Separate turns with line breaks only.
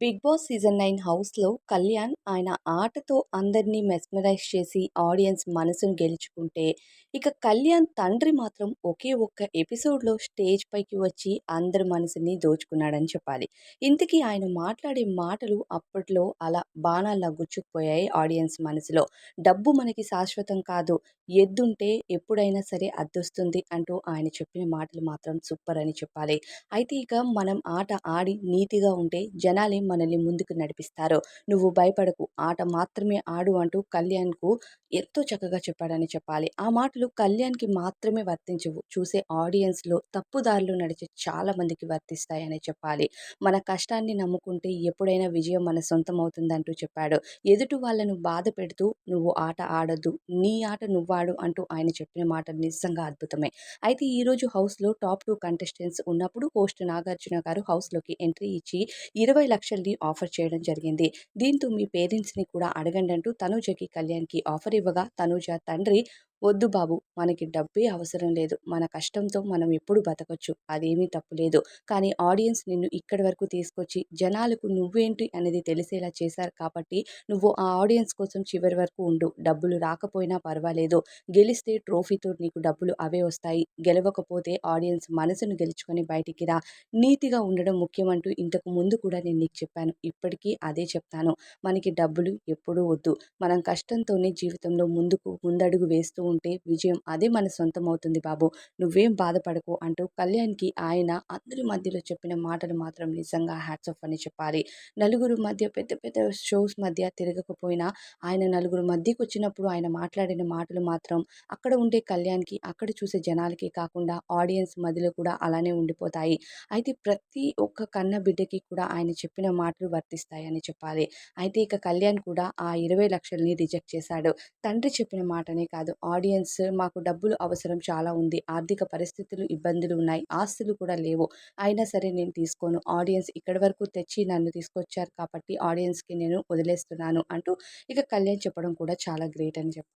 'Big boss' season 9 హౌస్‌లో కళ్యాణ్ ఆయన ఆటతో అందరిని మెస్మరైజ్ చేసి ఆడియన్స్ మనసును గెలుచుకుంటే, ఇక కళ్యాణ్ తండ్రి మాత్రం ఒకే ఒక్క ఎపిసోడ్‌లో స్టేజ్ పైకి వచ్చి అందరి మనసుని దోచుకున్నాడని చెప్పాలి. ఇంతకీ ఆయన మాట్లాడే మాటలు అప్పట్లో అలా బాణాల్లా గుచ్చుకుపోయాయి ఆడియన్స్ మనసులో. డబ్బు మనకి శాశ్వతం కాదు. ఎద్దుంటే ఎప్పుడైనా సరే అద్దొస్తుంది అంటూ ఆయన చెప్పిన మాటలు మాత్రం సూపర్ అని చెప్పాలి. అయితే ఇక మనం ఆట ఆడి నీతిగా ఉంటే జనాలే మనల్ని ముందుకు నడిపిస్తారు. నువ్వు భయపడకు, ఆట మాత్రమే ఆడు అంటూ కళ్యాణ్‌కు ఎంతో చక్కగా చెప్పాడని చెప్పాలి. ఆ మాటలు కళ్యాణ్‌కి మాత్రమే వర్తించవు. చూసే ఆడియన్స్‌లో తప్పుదారిలో నడిచే చాలా మందికి వర్తిస్తాయనే చెప్పాలి. మన కష్టాన్ని నమ్ముకుంటే ఎప్పుడైనా విజయం మన సొంతం అవుతుందంటూ చెప్పాడు. ఎదుటి వాళ్ళను బాధ పెడుతూ నువ్వు ఆట ఆడొద్దు. నీ ఆట నువ్వాడు అంటూ ఆయన చెప్పిన మాటలు నిజంగా అద్భుతమే. అయితే ఈరోజు హౌస్‌లో టాప్ 2 కంటెస్టెంట్స్ ఉన్నప్పుడు హోస్ట్ నాగార్జున గారు హౌస్‌లోకి ఎంట్రీ ఇచ్చి 20,00,000ని ఆఫర్ చేయడం జరిగింది. దీంతో మీ పేరెంట్స్‌ని కూడా అడగండి అంటూ తనూజకి, కళ్యాణ్‌కి ఆఫర్ ఇవ్వగా తనూజ తండ్రి "వద్దు బాబు, మనకి డబ్బే అవసరం లేదు. మన కష్టంతో మనం ఎప్పుడు బతకొచ్చు. అదేమీ తప్పు లేదు. కానీ ఆడియన్స్ నిన్ను ఇక్కడి వరకు తీసుకొచ్చి జనాలకు నువ్వేంటి అనేది తెలిసేలా చేశారు కాబట్టి నువ్వు ఆ ఆడియన్స్ కోసం చివరి వరకు ఉండు. డబ్బులు రాకపోయినా పర్వాలేదు. గెలిస్తే ట్రోఫీతో నీకు డబ్బులు అవే వస్తాయి. గెలవకపోతే ఆడియన్స్ మనసును గెలుచుకొని బయటికి రా. నీతిగా ఉండడం ముఖ్యమంటూ ఇంతకు ముందు కూడా నేను నీకు చెప్పాను. ఇప్పటికీ అదే చెప్తాను. మనకి డబ్బులు ఎప్పుడూ వద్దు. మనం కష్టంతోనే జీవితంలో ముందడుగు వేస్తూ ఉంటే విజయం అదే మన సొంతం అవుతుంది బాబు. నువ్వేం బాధపడకు అంటూ కళ్యాణ్‌కి ఆయన అందరి మధ్యలో చెప్పిన మాటలు మాత్రం నిజంగా హ్యాట్స్ ఆఫ్ అని చెప్పాలి. నలుగురు మధ్య పెద్ద పెద్ద షోస్ మధ్య తిరగకపోయినా ఆయన నలుగురు మధ్యకొచ్చినప్పుడు ఆయన మాట్లాడిన మాటలు మాత్రం అక్కడ ఉండే కళ్యాణ్‌కి, అక్కడ చూసే జనాలకి కాకుండా ఆడియన్స్ మదిలో కూడా అలానే ఉండిపోతాయి. అయితే ప్రతి ఒక్క కన్న బిడ్డకి కూడా ఆయన చెప్పిన మాటలు వర్తిస్తాయని చెప్పాలి. అయితే ఇక కళ్యాణ్ కూడా ఆ 20,00,000ని రిజెక్ట్ చేశాడు. తండ్రి చెప్పిన మాటనే కాదు, ఆడియన్స్ మాకు డబ్బులు అవసరం చాలా ఉంది. ఆర్థిక పరిస్థితులు ఇబ్బందులు ఉన్నాయి. ఆస్తులు కూడా లేవు. అయినా సరే నేను తీసుకోను. ఆడియన్స్ ఇక్కడి వరకు తెచ్చి నన్ను తీసుకొచ్చారు కాబట్టి ఆడియన్స్‌కి నేను వదిలేస్తున్నాను అంటూ ఇక కళ్యాణ్ చెప్పడం కూడా చాలా గ్రేట్ అని చెప్పాలి.